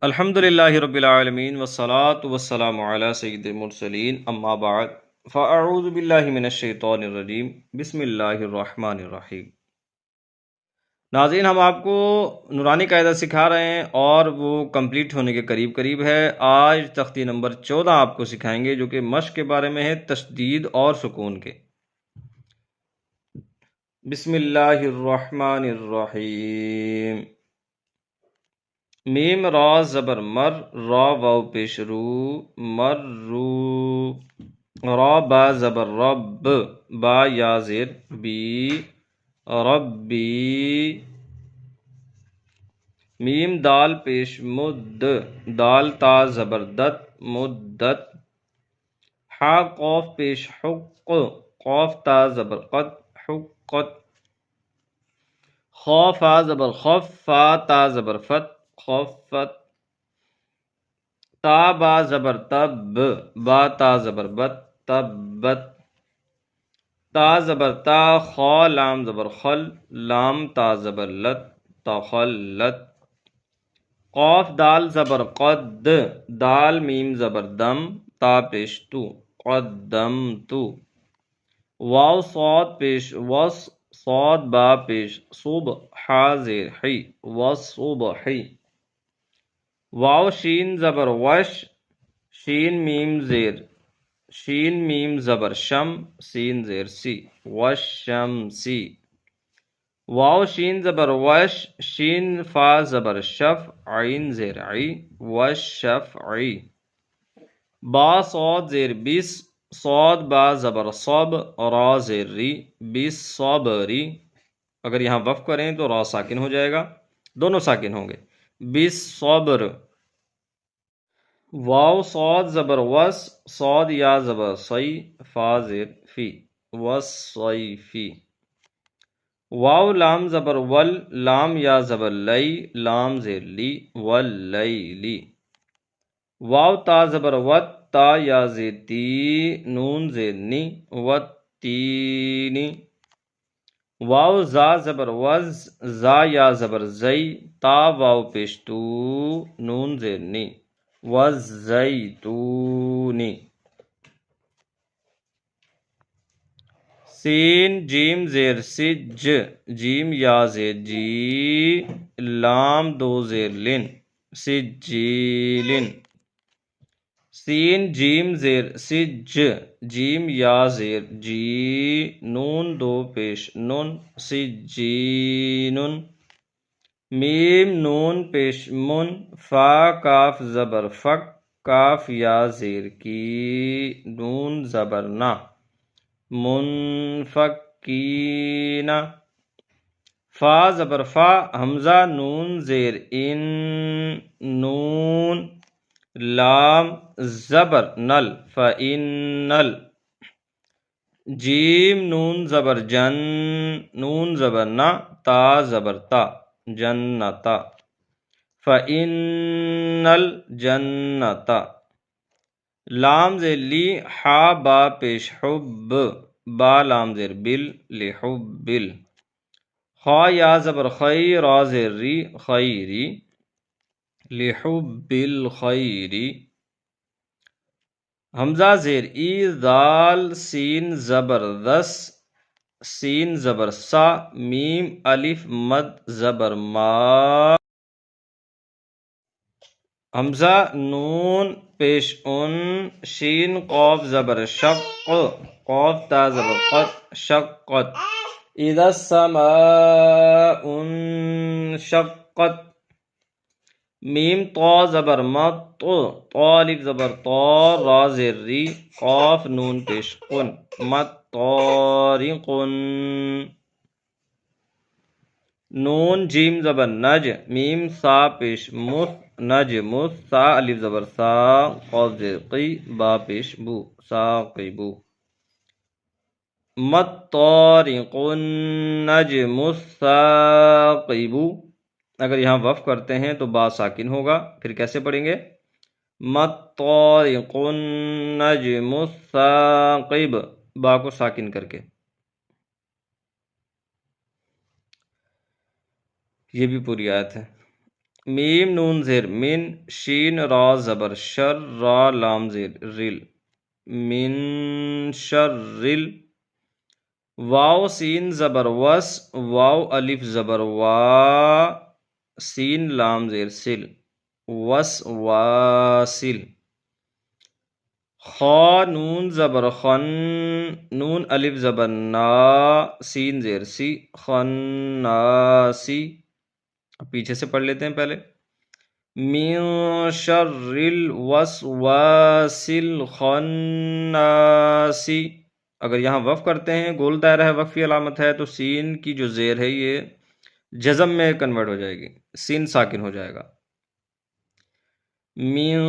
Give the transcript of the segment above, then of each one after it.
الحمدللہ رب العالمین والصلاة والسلام علی سید المرسلین اما بعد فاعوذ باللہ من الشیطان الرجیم بسم اللہ الرحمن الرحیم۔ ناظرین، ہم آپ کو نورانی قاعدہ سکھا رہے ہیں اور وہ کمپلیٹ ہونے کے قریب ہے۔ آج تختی نمبر 14 آپ کو سکھائیں گے جو کہ مشق کے بارے میں ہے، تشدید اور سکون کے۔ بسم اللہ الرحمن الرحیم۔ میم را زبر مر، را واو پیش رو، مر رو، را با زبر رب، با یا زیر بی، ربی، میم دال پیش مد، دال تا زبر دت، مدت، حا قوف پیش حق، قوف تا زبر قد، حقت، خا فا زبر خف، فا تا زبر فت، خفت، تا با زبر تب، با تا زبر بت، تبت، تا زبر تا، خا لام زبر خل، لام تا زبر لت، تخلت، قاف دال زبر قد، دال میم زبر دم، تا پیش تو، قدمتو، واو صاد پیش وس، صاد با پیش صب، حا زیر حی، وصبحی، واو شین زبر وش، شین میم زبر شم، سین زیر سی، وشمسی، واو شین زبر وش، شین فا زبر شف، عین زیر عی، وشفعی، با صاد زیر بیس، صاد با زبر صب، را زیر ری، بیس صبری، اگر یہاں وقف کریں تو را ساکن ہو جائے گا، دونوں ساکن ہوں گے، بیس صبر، واو صاد زبر وس، صاد یا زبر صی، فا زیر فی، وصیفی، واو لام زبر ول، لام یا زبر لئی، لام زیر لی، واللیلی، واو تا زبر وت، تا یا زیر تی، نون زیر نی، وتینی، واو زا زبر وز، زا یا زبر زئی، تا واو پیش تو، نون زیر نی، والزیتونی، سین جیم زیر سج، جیم یا زیر جی، لام دو زیر لن، سجیلن، سین جیم زیر سج، جیم یا زیر جی، نون دو پیش نن، سجینن، میم نون پیش من، فا کاف زبر فک، کاف یا زیر کی، نون زبر نا، منفکین، فا زبر فا، حمزہ نون زیر ان، نون، لام زبر نل، فإنل، جیم نون زبر جن، نون زبر نا، تا زبر تا، جنتا، فإن الجنت، لام زیر لی، حا با پیش حب، با لام زیر بل، لحبل، خا یا زبر خی، را زیر ری، خیری، لحب الخیری، حمزہ زیر ای، دال سین زبر دس، سین زبر سا، میم الف مد زبر ما، حمزہ نون پیش ان، شین قاف زبر شق، قاف تا زبر قد، شقت، اذا السماء انشقت، میم طا زبر مط، طا الف زبر طا، را زیر ری، قاف نون پیش قن، مطارقن، نون جیم زبر نج، میم سا پیش مس، نجمس، سا الف زبر سا، قاف زیر قی، با پیش بو، ساقبو، مطارق النجم الثاقب، اگر یہاں وقف کرتے ہیں تو با ساکن ہوگا، پھر کیسے پڑھیں گے؟ مطارق النجم الثاقب، با کو ساکن کر کے۔ یہ بھی پوری آیت ہے۔ میم نون زیر من، شین را زبر شر، را لام زیر رل، من شرل. واو سین زبر وس، واو الف زبر وا، سین لام زیر سل، وس واسل. خا نون زبر خن، نون الف زبر نا، سین زیر سی، خناسی. پیچھے سے پڑھ لیتے ہیں پہلے. من شر الوسواس الخناس. اگر یہاں وقف کرتے ہیں، گول دائرہ ہے، وقفی علامت ہے، تو سین کی جو زیر ہے یہ جزم میں کنورٹ ہو جائے گی، سین ساکن ہو جائے گا. من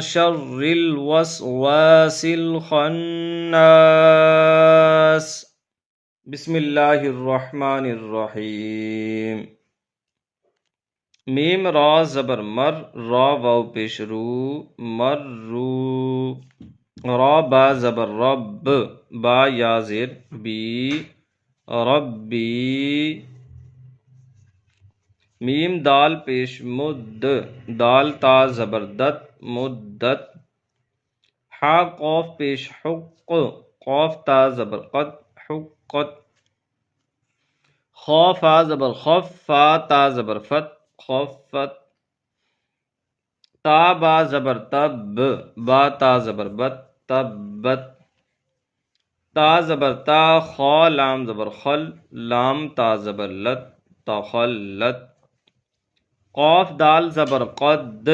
شر الوسواس الخناس. بسم اللہ الرحمن الرحیم. میم را زبر مر، را واو پیش رو، مر رو. را با زبر رب، با یا زیر بی، ربی. میم دال پیش مد، دال تا زبر دت، مدت. حا قوف پیش حق، قوف تا زبر قد، حقت. خا فا زبر خف، فا تا زبر فت، خفت. تا با زبر تب، با تا زبر بت، تبت. تا زبر تا، خا لام زبر خل، لام تا زبر لت، تخلت. قاف دال زبر قد،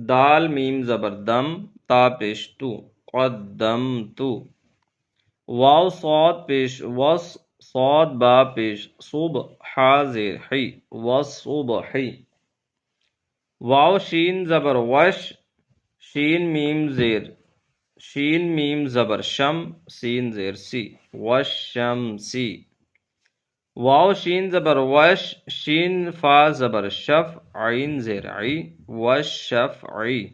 دال میم زبر دم، تا پیش تو، قدمت. واو صاد پیش وس، صاد با پیش صب، حا زیر حی، وصبحی. واو شین زبر وش، شین میم زیر، شین میم زبر شم، سین زیر سی، وشمسی. واو شین زبر وش، شین فا زبر شف، عین زیر عی، وشفعی.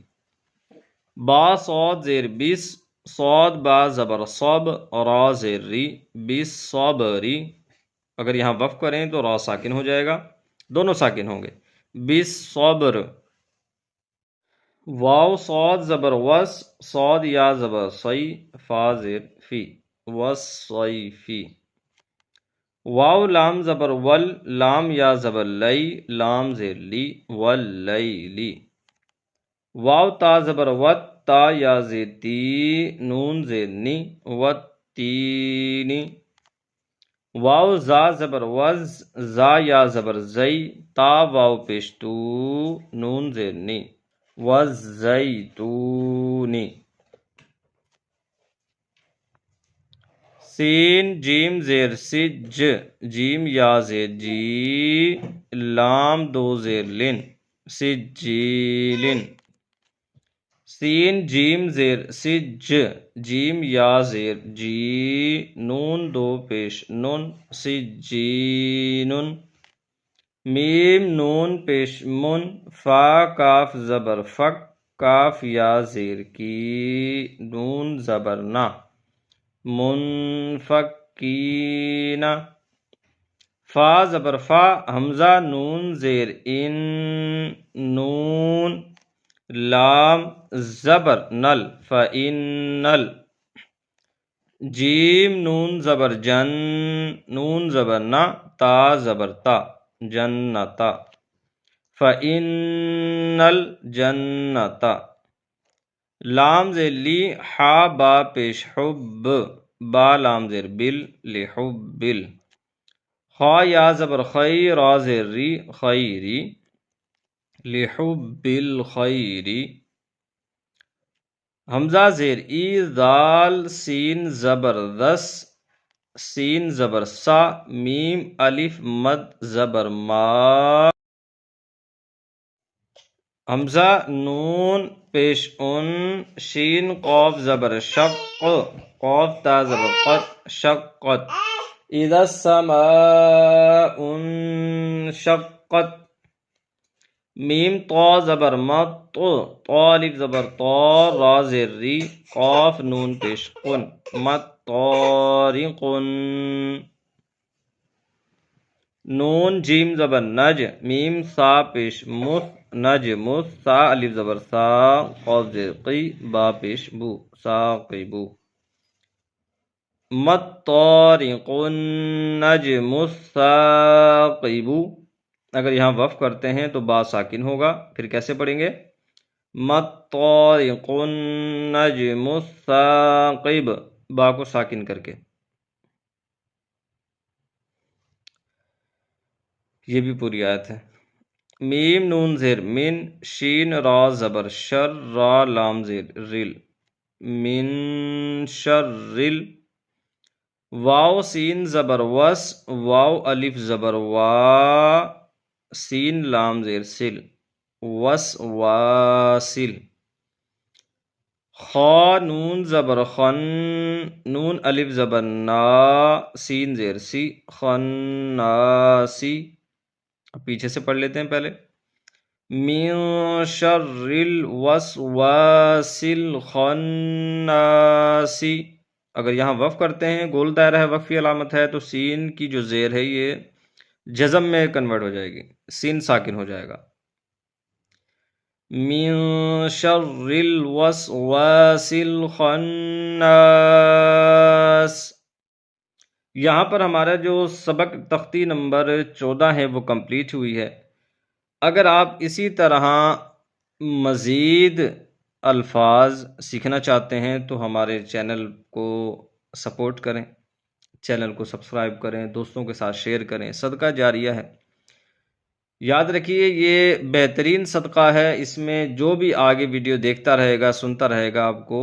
با صاد زیر بس، صاد با زبر صب، را زیر ری، بالصبری. اگر یہاں وقف کریں تو را ساکن ہو جائے گا، دونوں ساکن ہوں گے، بالصبر. واو صاد زبر وس، صاد یا زبر صی، فا زیر فی، والصیفی. واو لام زبر ول، لام یا زبر لئی، لام زیر لی، واللیلی. واو تا زبر وت، تا یا زیر تی، نون زیر نی، والتینی. واو زا زبر وز، زا یا زبر زئی، تا واو پیش تو، نون زیر نی، والزیتونی. سین جیم زیر سج، جیم یا زیر جی، لام دو زیر لن، سجیلن. سین جیم زیر سج، جیم یا زیر جی، نون دو پیش نن، سجینن. میم نون پیش من، فا کاف زبر فک، کاف یا زیر کی، نون زبر نا، منفکین. فا زبر فا، حمزہ نون زیر ان، نون. لام زبر نل، فإنل. جیم نون زبر جن، نون زبر نا، تا زبر تا، جنتا، فإن الجنت. لام زیر لی، حا با پیش حب، با لام زیر بل، لحبل. خا یا زبر خی، را زیر ری، خیری، لحب الخیری. حمزہ زیر ای، ذال سین زبر دس، سین زبر سا، میم الف مد زبر ما. حمزہ نون پیش ان، شین قاف زبر شق، قاف تا زبر قد، شقت. اذا السماء انشقت. میم طا زبر مط، طا الف زبر طا، را زیر ری، قاف نون پیش قن، مطارقن. نون جیم زبر نج، میم سا پیش مف، نجم سا الف زبر سا قاف زیر قی با پیش بو ساقبو مطارق النجم الثاقب اگر یہاں وقف کرتے ہیں تو با ساکن ہوگا پھر کیسے پڑھیں گے مطارق النجم الثاقب با کو ساکن کر کے یہ بھی پوری آیت ہے میم نون زیر من شین را زبر شر را لام زیر رل من شرل واو سین زبر وس واو الف زبر وا سین لام زیر سل وس واسل خا نون زبر خن نون الف زبر نا سین زیر سی خناسی پیچھے سے پڑھ لیتے ہیں پہلے من شر الوسواس الخناسی اگر یہاں وقف کرتے ہیں گول دائرہ ہے وقفی علامت ہے تو سین کی جو زیر ہے یہ جزم میں کنورٹ ہو جائے گی سین ساکن ہو جائے گا من شر الوسواس الخناس یہاں پر ہمارا جو سبق تختی نمبر 14 ہے وہ کمپلیٹ ہوئی ہے اگر آپ اسی طرح مزید الفاظ سیکھنا چاہتے ہیں تو ہمارے چینل کو سپورٹ کریں چینل کو سبسکرائب کریں دوستوں کے ساتھ شیئر کریں صدقہ جاریہ ہے یاد رکھیے یہ بہترین صدقہ ہے اس میں جو بھی آگے ویڈیو دیکھتا رہے گا سنتا رہے گا آپ کو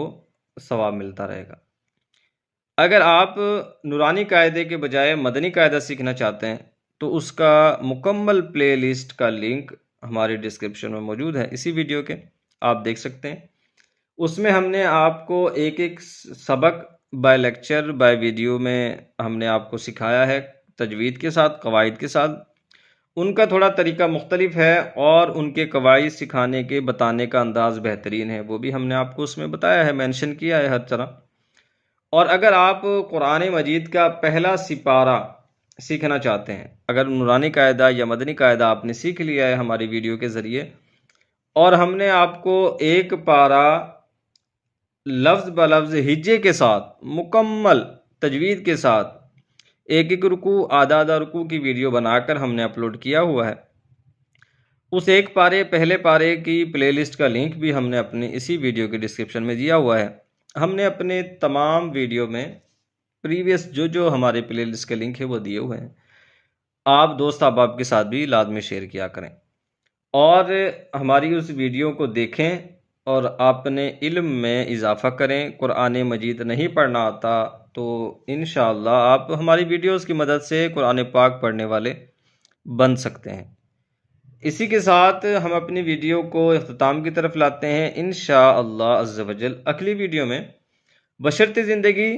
ثواب ملتا رہے گا اگر آپ نورانی قاعدے کے بجائے مدنی قاعدہ سیکھنا چاہتے ہیں تو اس کا مکمل پلے لسٹ کا لنک ہماری ڈسکرپشن میں موجود ہے اسی ویڈیو کے آپ دیکھ سکتے ہیں اس میں ہم نے آپ کو ایک ایک سبق بائی لیکچر بائی ویڈیو میں ہم نے آپ کو سکھایا ہے تجوید کے ساتھ قواعد کے ساتھ ان کا تھوڑا طریقہ مختلف ہے اور ان کے قواعد سکھانے کے بتانے کا انداز بہترین ہے وہ بھی ہم نے آپ کو اس میں بتایا ہے مینشن کیا ہے ہر طرح اور اگر آپ قرآن مجید کا پہلا سپارہ سیکھنا چاہتے ہیں اگر نورانی قاعدہ یا مدنی قاعدہ آپ نے سیکھ لیا ہے ہماری ویڈیو کے ذریعے اور ہم نے آپ کو ایک پارہ لفظ بلفظ ہجے کے ساتھ مکمل تجوید کے ساتھ ایک ایک رکوع آدھا آدھا رکوع کی ویڈیو بنا کر ہم نے اپلوڈ کیا ہوا ہے اس ایک پارے پہلے پارے کی پلے لسٹ کا لنک بھی ہم نے اپنی اسی ویڈیو کے ڈسکرپشن میں دیا ہوا ہے ہم نے اپنے تمام ویڈیو میں پریویس جو ہمارے پلے لسٹ کے لنک ہے وہ دیے ہوئے ہیں آپ دوست احباب کے ساتھ بھی لازمی شیئر کیا کریں اور ہماری اس ویڈیو کو دیکھیں اور اپنے علم میں اضافہ کریں قرآن مجید نہیں پڑھنا آتا تو انشاءاللہ آپ ہماری ویڈیوز کی مدد سے قرآن پاک پڑھنے والے بن سکتے ہیں اسی کے ساتھ ہم اپنی ویڈیو کو اختتام کی طرف لاتے ہیں انشاءاللہ عز و جل اگلی ویڈیو میں بشرط زندگی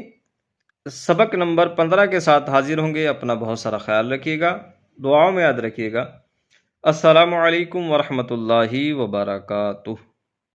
سبق نمبر 15 کے ساتھ حاضر ہوں گے اپنا بہت سارا خیال رکھیے گا دعاؤں میں یاد رکھیے گا السلام علیکم ورحمۃ اللہ وبرکاتہ